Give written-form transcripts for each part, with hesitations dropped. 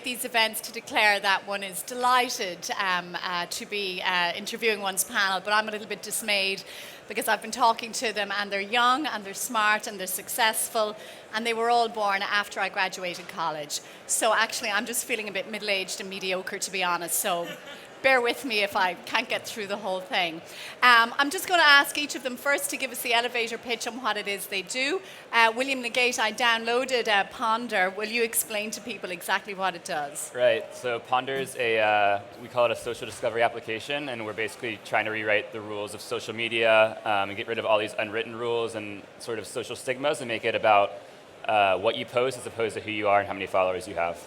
at these events to declare that one is delighted to be interviewing one's panel, but I'm a little bit dismayed because I've been talking to them and they're young and they're smart and they're successful and they were all born after I graduated college. So actually I'm just feeling a bit middle-aged and mediocre, to be honest. So bear with me if I can't get through the whole thing. I'm just going to ask each of them first to give us the elevator pitch on what it is they do. William LeGate, I downloaded Ponder. Will you explain to people exactly what it does? Right, so Ponder is we call it a social discovery application, and we're basically trying to rewrite the rules of social media and get rid of all these unwritten rules and sort of social stigmas and make it about what you post as opposed to who you are and how many followers you have.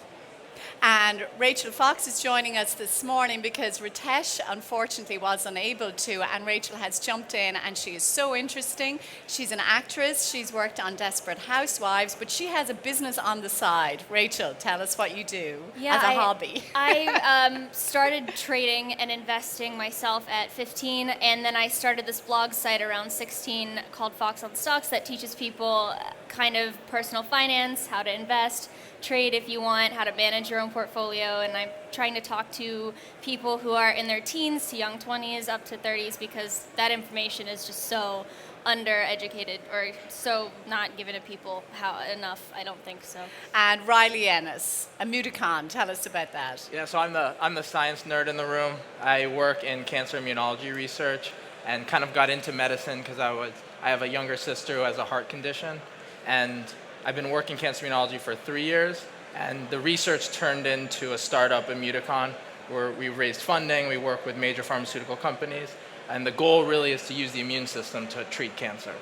And Rachel Fox is joining us this morning because Ritesh unfortunately was unable to, and Rachel has jumped in and she is so interesting. She's an actress, she's worked on Desperate Housewives, but she has a business on the side. Rachel, tell us what you do as a hobby. I started trading and investing myself at 15, and then I started this blog site around 16 called Fox on Stocks that teaches people kind of personal finance, how to invest, trade if you want, how to manage your own portfolio, and I'm trying to talk to people who are in their teens to young 20s up to 30s because that information is just so undereducated or so not given to people enough. I don't think so. And Riley Ennis, a Muticon, tell us about that. Yeah, so I'm the science nerd in the room. I work in cancer immunology research and kind of got into medicine because I have a younger sister who has a heart condition, and I've been working cancer immunology for 3 years, and the research turned into a startup, Immuticon, where we raised funding, we work with major pharmaceutical companies, and the goal really is to use the immune system to treat cancer.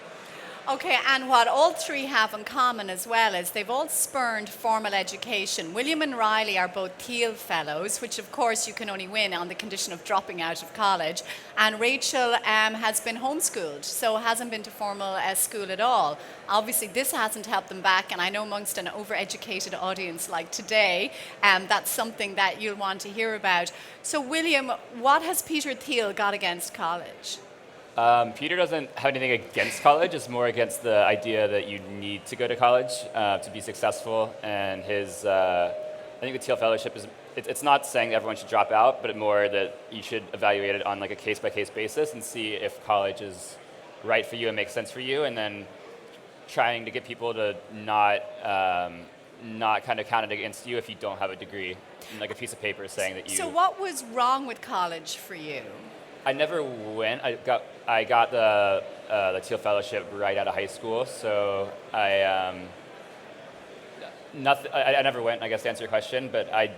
Okay, and what all three have in common as well is they've all spurned formal education. William and Riley are both Thiel Fellows, which of course you can only win on the condition of dropping out of college. And Rachel has been homeschooled, so hasn't been to formal school at all. Obviously this hasn't helped them back, and I know amongst an overeducated audience like today, that's something that you'll want to hear about. So William, what has Peter Thiel got against college? Peter doesn't have anything against college. It's more against the idea that you need to go to college to be successful. And I think the Thiel Fellowship it's not saying that everyone should drop out, but more that you should evaluate it on like a case-by-case basis and see if college is right for you and makes sense for you, and then trying to get people to not kind of count it against you if you don't have a degree, like a piece of paper saying that you... So what was wrong with college for you? I never went. I got the Thiel Fellowship right out of high school, so I never went, I guess, to answer your question, but I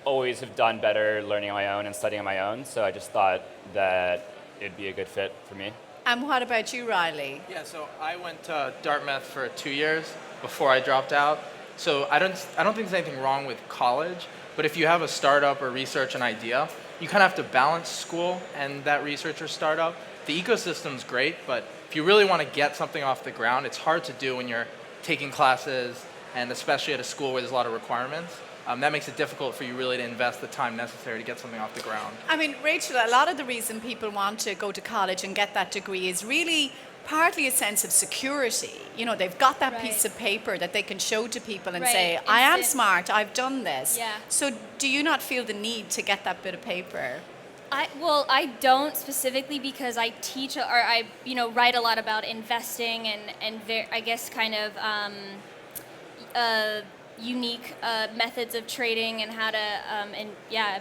always have done better learning on my own and studying on my own, so I just thought that it'd be a good fit for me. And what about you, Riley? Yeah, so I went to Dartmouth for 2 years before I dropped out. So I don't think there's anything wrong with college, but if you have a startup or research an idea, you kind of have to balance school and that research or startup. The ecosystem's great, but if you really want to get something off the ground, it's hard to do when you're taking classes, and especially at a school where there's a lot of requirements. That makes it difficult for you really to invest the time necessary to get something off the ground. I mean, Rachel, a lot of the reason people want to go to college and get that degree is really partly a sense of security. You know, they've got that piece of paper that they can show to people and say, I am smart, I've done this. Yeah. So do you not feel the need to get that bit of paper? I don't specifically because I teach or I write a lot about investing and I guess kind of unique methods of trading and how to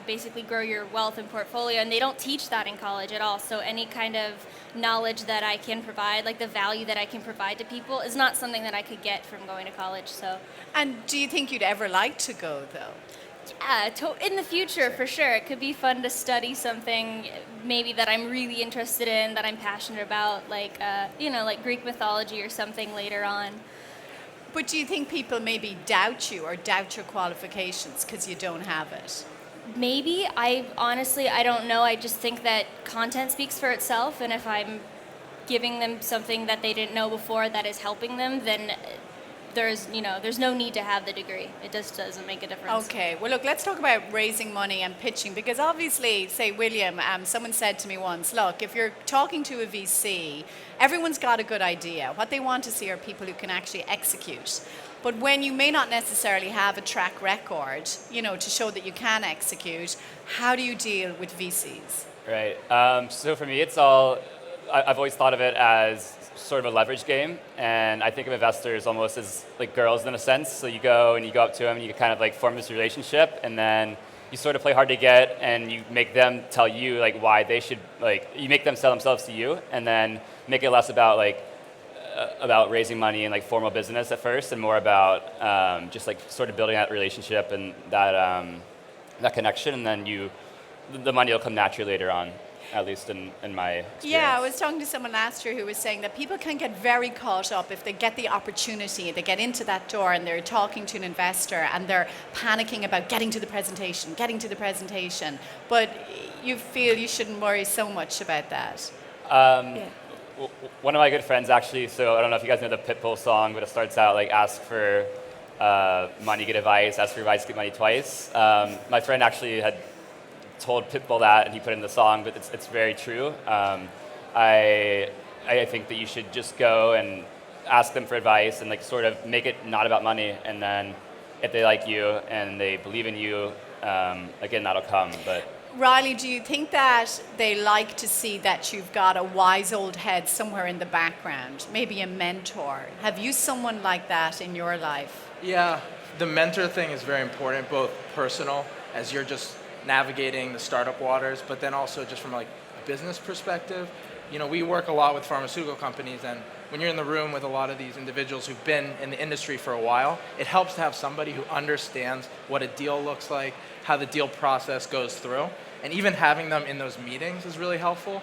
basically grow your wealth and portfolio, and they don't teach that in college at all. So any kind of knowledge that I can provide, like the value that I can provide to people, is not something that I could get from going to college. So. And do you think you'd ever like to go though? Yeah, in the future for sure. It could be fun to study something maybe that I'm really interested in, that I'm passionate about, like like Greek mythology or something later on. But do you think people maybe doubt you or doubt your qualifications because you don't have it? Maybe. I don't know. I just think that content speaks for itself, and if I'm giving them something that they didn't know before that is helping them, then there's no need to have the degree. It just doesn't make a difference. Okay, well look, let's talk about raising money and pitching, because obviously, say William, someone said to me once, look, if you're talking to a VC, everyone's got a good idea. What they want to see are people who can actually execute. But when you may not necessarily have a track record, to show that you can execute, how do you deal with VCs? Right. So for me, I've always thought of it as sort of a leverage game, and I think of investors almost as like girls in a sense. So you go up to them, and you kind of like form this relationship, and then you sort of play hard to get, and you make them tell you like why they should, like you make them sell themselves to you, and then make it less about about raising money and like formal business at first, and more about just like sort of building that relationship and that connection, and then the money will come naturally later on, at least in my experience. Yeah, I was talking to someone last year who was saying that people can get very caught up if they get the opportunity, they get into that door and they're talking to an investor and they're panicking about getting to the presentation. But you feel you shouldn't worry so much about that. One of my good friends actually, so I don't know if you guys know the Pitbull song, but it starts out like ask for money, get advice, ask for advice, get money twice. My friend actually had told Pitbull that, and he put it in the song, but it's very true. I think that you should just go and ask them for advice and like sort of make it not about money, and then if they like you and they believe in you, again, that'll come. But Riley, do you think that they like to see that you've got a wise old head somewhere in the background, maybe a mentor? Have you someone like that in your life? Yeah, the mentor thing is very important, both personal, as you're just navigating the startup waters, but then also just from like a business perspective. We work a lot with pharmaceutical companies, and when you're in the room with a lot of these individuals who've been in the industry for a while, it helps to have somebody who understands what a deal looks like, how the deal process goes through, and even having them in those meetings is really helpful.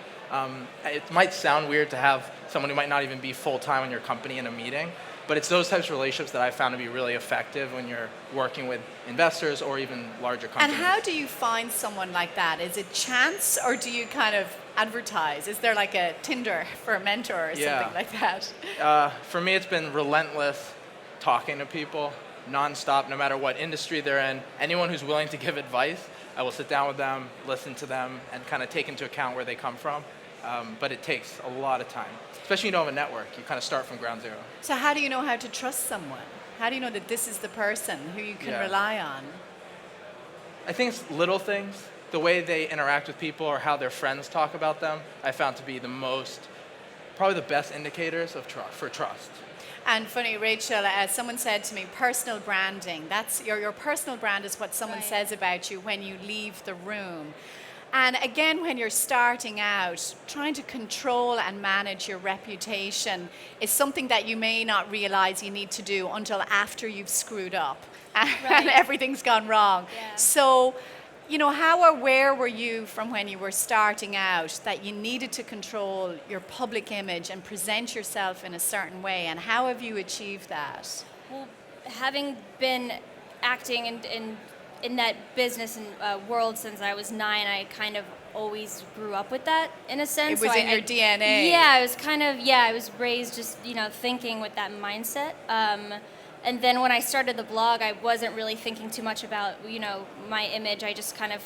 It might sound weird to have someone who might not even be full-time in your company in a meeting, but it's those types of relationships that I found to be really effective when you're working with investors or even larger companies. And how do you find someone like that? Is it chance, or do you kind of advertise? Is there like a Tinder for a mentor or something like that? For me, it's been relentless talking to people, nonstop, no matter what industry they're in. Anyone who's willing to give advice, I will sit down with them, listen to them, and kind of take into account where they come from. But it takes a lot of time, especially when you don't have a network. You kind of start from ground zero. So how do you know how to trust someone? How do you know that this is the person who you can rely on? I think it's little things. The way they interact with people or how their friends talk about them, I found to be probably the best indicators of for trust. And funny, Rachel, someone said to me, personal branding. That's your personal brand is what someone says about you when you leave the room. And again, when you're starting out, trying to control and manage your reputation is something that you may not realize you need to do until after you've screwed up and everything's gone wrong. Yeah. So, how aware were you from when you were starting out that you needed to control your public image and present yourself in a certain way? And how have you achieved that? Well, having been acting in that business and world since I was 9, I kind of always grew up with that in a sense. It was in your DNA. Yeah, I was raised just, thinking with that mindset. And then when I started the blog, I wasn't really thinking too much about, my image. I just kind of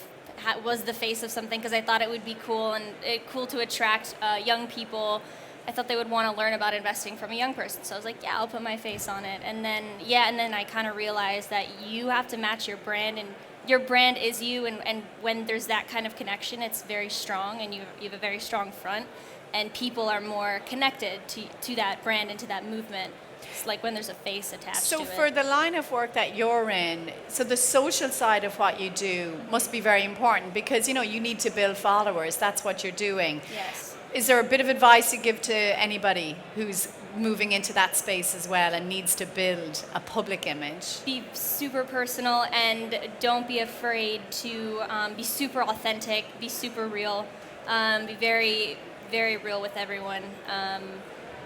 was the face of something because I thought it would be cool and cool to attract young people. I thought they would want to learn about investing from a young person. So I was like, yeah, I'll put my face on it. And then I kind of realized that you have to match your brand, and your brand is you. And when there's that kind of connection, it's very strong, and you have a very strong front, and people are more connected to that brand and to that movement. It's like when there's a face attached to it. So for the line of work that you're in, so the social side of what you do must be very important because, you need to build followers. That's what you're doing. Yes. Is there a bit of advice you give to anybody who's moving into that space as well and needs to build a public image? Be super personal and don't be afraid to be super authentic, be super real, be very, very real with everyone.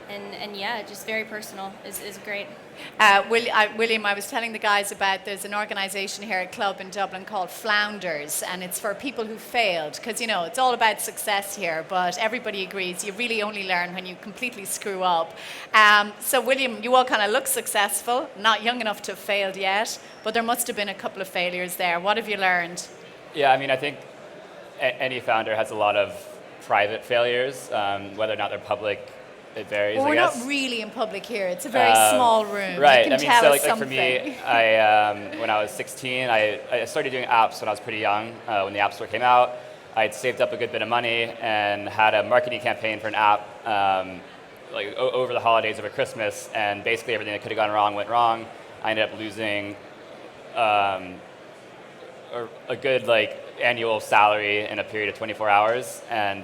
And just very personal is great. William, I was telling the guys about there's an organisation here at Club in Dublin called Flounders, and it's for people who failed because, it's all about success here, but everybody agrees you really only learn when you completely screw up. So, William, you all kind of look successful, not young enough to have failed yet, but there must have been a couple of failures there. What have you learned? Yeah, I think any founder has a lot of private failures, whether or not they're public it varies. Well, I we're guess. not really in public here. It's a very small room. Right. You can I mean, tell so us like something. for me, I when I was 16, I started doing apps when I was pretty young. When the App Store came out, I had saved up a good bit of money and had a marketing campaign for an app over the holidays, over Christmas, and basically everything that could have gone wrong went wrong. I ended up losing a good annual salary in a period of 24 hours, and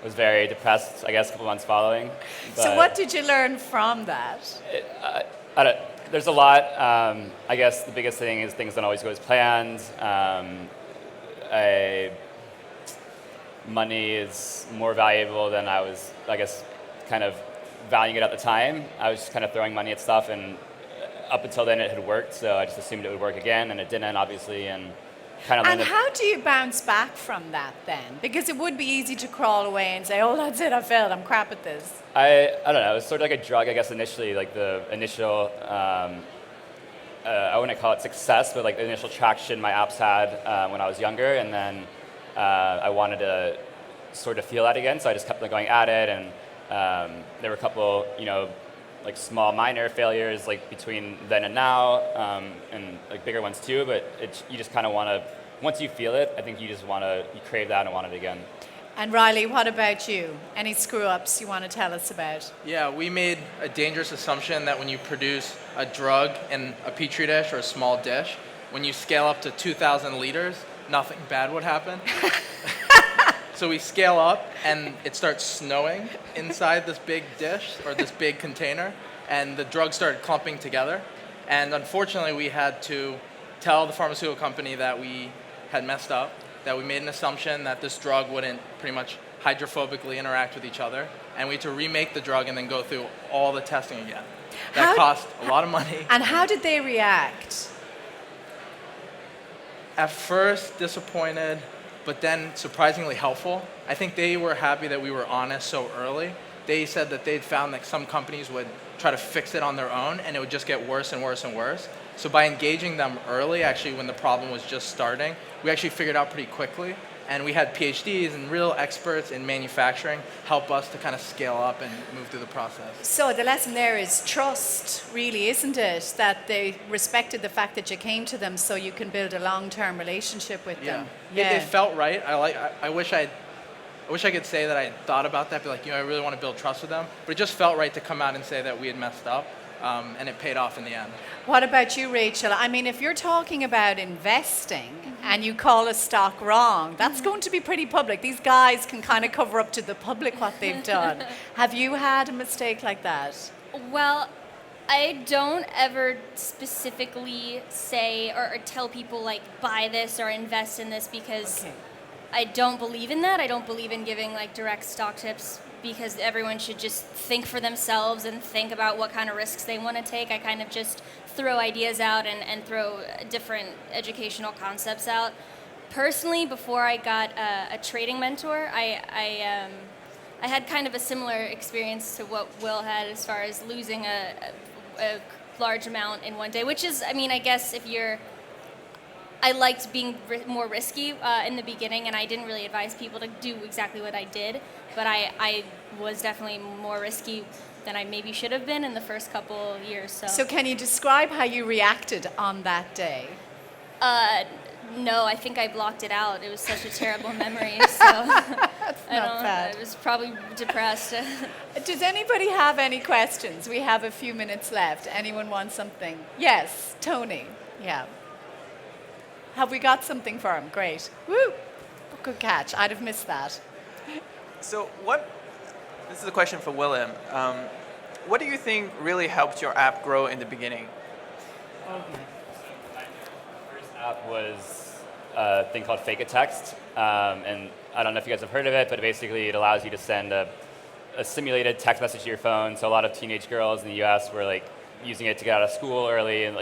was very depressed, I guess, a couple months following. So what did you learn from that? There's a lot. I guess the biggest thing is things don't always go as planned. Money is more valuable than I was, I guess, kind of valuing it at the time. I was just kind of throwing money at stuff, and up until then it had worked, so I just assumed it would work again, and it didn't, obviously, and kind of. And how do you bounce back from that then? Because it would be easy to crawl away and say, oh, that's it, I failed, I'm crap at this. I don't know, it was sort of like a drug, I guess, initially, like the initial, I wouldn't call it success, but like the initial traction my apps had when I was younger, and then I wanted to sort of feel that again, so I just kept going at it, and there were a couple, like small minor failures like between then and now, and like bigger ones too, but you just kind of want to, once you feel it, I think you crave that and want it again. And Riley, what about you? Any screw-ups you want to tell us about? Yeah, we made a dangerous assumption that when you produce a drug in a petri dish or a small dish, when you scale up to 2,000 liters, nothing bad would happen. So we scale up, and it starts snowing inside this big dish or this big container, and the drugs started clumping together. And unfortunately, we had to tell the pharmaceutical company that we had messed up, that we made an assumption that this drug wouldn't pretty much hydrophobically interact with each other, and we had to remake the drug and then go through all the testing again. That cost a lot of money. And how did they react? At first, disappointed, but then surprisingly helpful. I think they were happy that we were honest so early. They said that they'd found that some companies would try to fix it on their own, and it would just get worse and worse and worse. So by engaging them early, actually when the problem was just starting, we actually figured out pretty quickly. And we had PhDs and real experts in manufacturing help us to kind of scale up and move through the process. So the lesson there is trust, really, isn't it? That they respected the fact that you came to them so you can build a long-term relationship with them. It felt right. I wish I could say that I had thought about that, be like, I really want to build trust with them. But it just felt right to come out and say that we had messed up, and it paid off in the end. What about you, Rachel? I mean, if you're talking about investing and you call a stock wrong, that's going to be pretty public. These guys can kind of cover up to the public what they've done. Have you had a mistake like that? Well, I don't ever specifically say or tell people buy this or invest in this because I don't believe in that. I don't believe in giving direct stock tips because everyone should just think for themselves and think about what kind of risks they want to take. I kind of just throw ideas out and throw different educational concepts out. Personally, before I got a trading mentor, I had kind of a similar experience to what Will had as far as losing a large amount in one day, which is, I guess I liked being more risky in the beginning, and I didn't really advise people to do exactly what I did, but I was definitely more risky than I maybe should have been in the first couple years. So can you describe how you reacted on that day? No, I think I blocked it out. It was such a terrible memory, so I was probably depressed. Does anybody have any questions? We have a few minutes left. Anyone want something? Yes, Tony. Yeah. Have we got something for him? Great. Woo! Good catch. I'd have missed that. So this is a question for William. What do you think really helped your app grow in the beginning? My first app was a thing called Fake a Text, and I don't know if you guys have heard of it, but basically it allows you to send a simulated text message to your phone. So a lot of teenage girls in the U.S. were using it to get out of school early and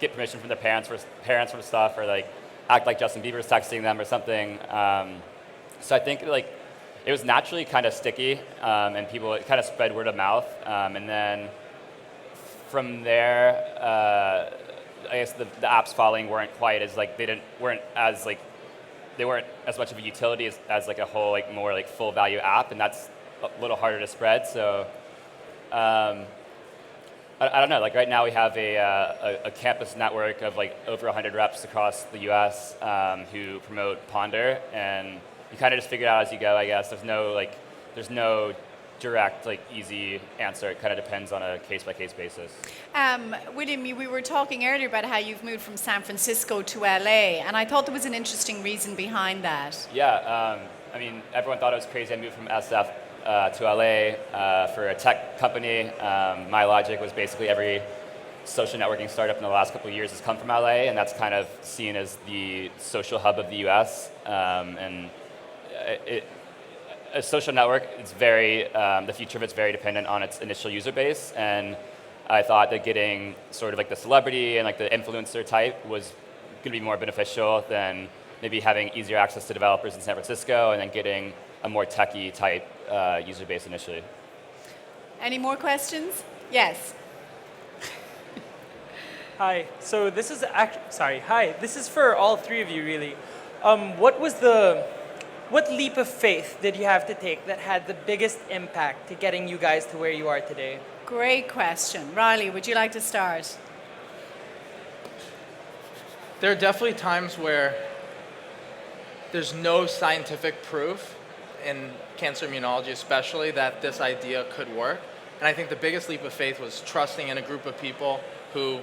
get permission from their parents for stuff, or act like Justin Bieber's texting them or something. So I think it was naturally kind of sticky, and it kind of spread word of mouth, and then from there, I guess the apps following weren't quite as they weren't as much of a utility as a whole more full value app, and that's a little harder to spread. So I don't know. Like right now, we have a campus network of like over 100 reps across the U.S. Who promote Ponder, and you kind of just figure it out as you go. I guess there's no direct like easy answer. It kind of depends on a case by case basis. William, we were talking earlier about how you've moved from San Francisco to LA, and I thought there was an interesting reason behind that. Yeah. I mean, everyone thought it was crazy. I moved from SF to LA for a tech company. My logic was basically every social networking startup in the last couple of years has come from LA, and that's kind of seen as the social hub of the US. And a social network, it's the future of it's very dependent on its initial user base. And I thought that getting sort of like the celebrity and like the influencer type was going to be more beneficial than maybe having easier access to developers in San Francisco and then getting a more techie type user base initially. Any more questions? Yes. Hi. So this is Hi. This is for all three of you, really. What leap of faith did you have to take that had the biggest impact to getting you guys to where you are today? Great question. Riley, would you like to start? There are definitely times where there's no scientific proof, in cancer immunology especially, that this idea could work. And I think the biggest leap of faith was trusting in a group of people who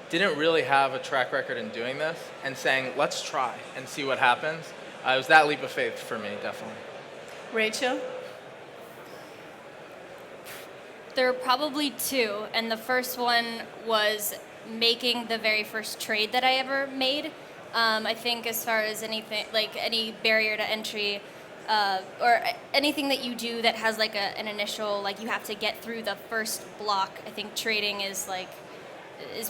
didn't really have a track record in doing this and saying, let's try and see what happens. It was that leap of faith for me, definitely. Rachel? There were probably two, and the first one was making the very first trade that I ever made. I think as far as anything, like any barrier to entry, or anything that you do that has like an initial, like you have to get through the first block, I think trading is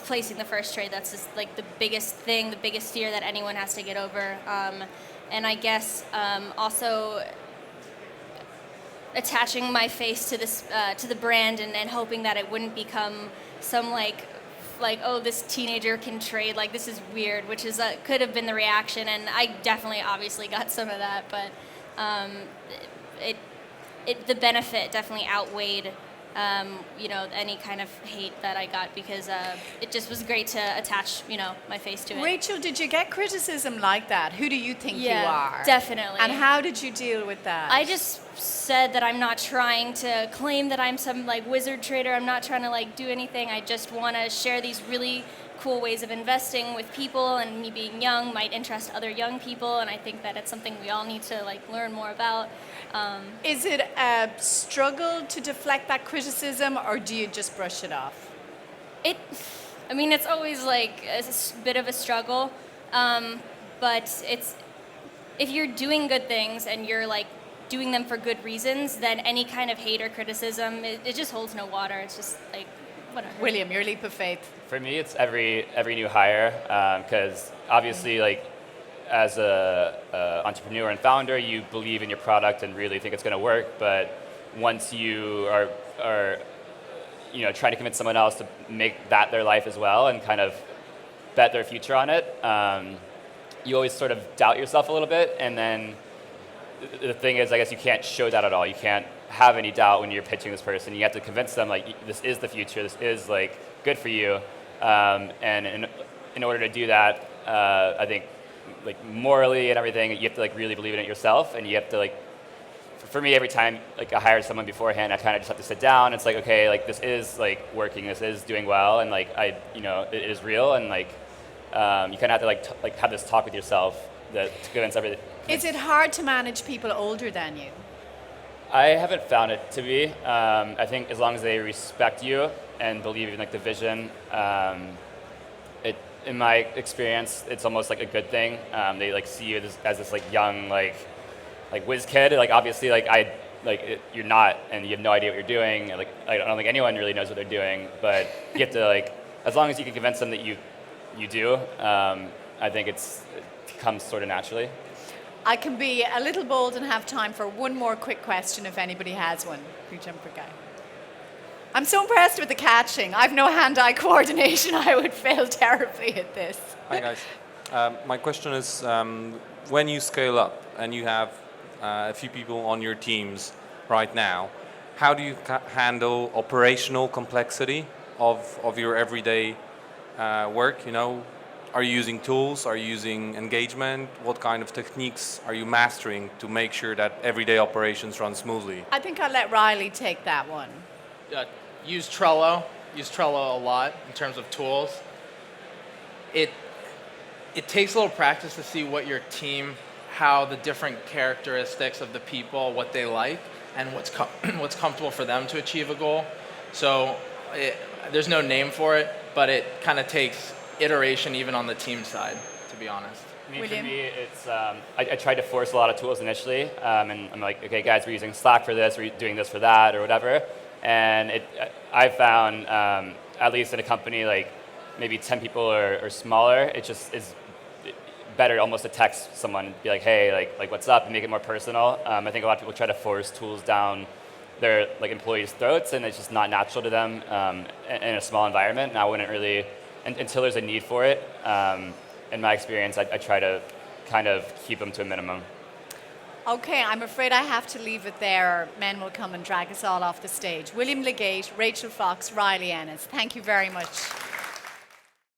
placing the first trade. That's just like the biggest thing, the biggest fear that anyone has to get over. And I guess also attaching my face to this to the brand and hoping that it wouldn't become some like oh, this teenager can trade, like this is weird, which is could have been the reaction, and I definitely obviously got some of that, but the benefit definitely outweighed any kind of hate that I got, because it just was great to attach my face to it. Rachel, did you get criticism like that? Who do you think you are? Definitely. And how did you deal with that? I just said that I'm not trying to claim that I'm some like wizard trader. I'm not trying to like do anything. I just want to share these really cool ways of investing with people, and me being young might interest other young people, and I think that it's something we all need to like learn more about. Is it a struggle to deflect that criticism, or do you just brush it off? It's always like a bit of a struggle, but if you're doing good things and you're like doing them for good reasons, then any kind of hate or criticism, it just holds no water. It's just like, whatever. William, your leap of faith. For me, it's every new hire, because obviously, like, as a entrepreneur and founder, you believe in your product and really think it's going to work. But once you are trying to convince someone else to make that their life as well and kind of bet their future on it, you always sort of doubt yourself a little bit. And then the thing is, I guess you can't show that at all. You can't have any doubt when you're pitching this person. You have to convince them, like, this is the future. This is like good for you. And in order to do that, I think, like, morally and everything, you have to like really believe in it yourself, and you have to like. For me, every time like I hired someone beforehand, I kind of just have to sit down. It's like, okay, like this is like working. This is doing well, and like it is real, and like you kind of have to like have this talk with yourself to convince everything. Is it hard to manage people older than you? I haven't found it to be. I think as long as they respect you and believe in like the vision, in my experience, it's almost like a good thing. They like see you as this like young like whiz kid. Like obviously you're not, and you have no idea what you're doing. Like I don't think anyone really knows what they're doing, but you have to like, as long as you can convince them that you do, I think it comes sort of naturally. I can be a little bold and have time for one more quick question if anybody has one. Pre-jumper guy. I'm so impressed with the catching. I've no hand-eye coordination. I would fail terribly at this. Hi guys. My question is, when you scale up and you have a few people on your teams right now, how do you handle operational complexity of your everyday work? You know, are you using tools? Are you using engagement? What kind of techniques are you mastering to make sure that everyday operations run smoothly? I think I'll let Riley take that one. Use Trello. Use Trello a lot in terms of tools. It takes a little practice to see what your team, how the different characteristics of the people, what they like, and what's comfortable for them to achieve a goal. So there's no name for it, but it kind of takes iteration even on the team side, to be honest. I mean, William? for me, it's I tried to force a lot of tools initially, and I'm like, okay, guys, we're using Slack for this, we're doing this for that, or whatever. And I found, at least in a company like maybe 10 people or smaller, it just is better almost to text someone and be like, hey, like what's up, and make it more personal. I think a lot of people try to force tools down their employees' throats, and it's just not natural to them in a small environment. And I wouldn't really, until there's a need for it, in my experience, I try to kind of keep them to a minimum. Okay, I'm afraid I have to leave it there, or men will come and drag us all off the stage. William LeGate, Rachel Fox, Riley Ennis, thank you very much.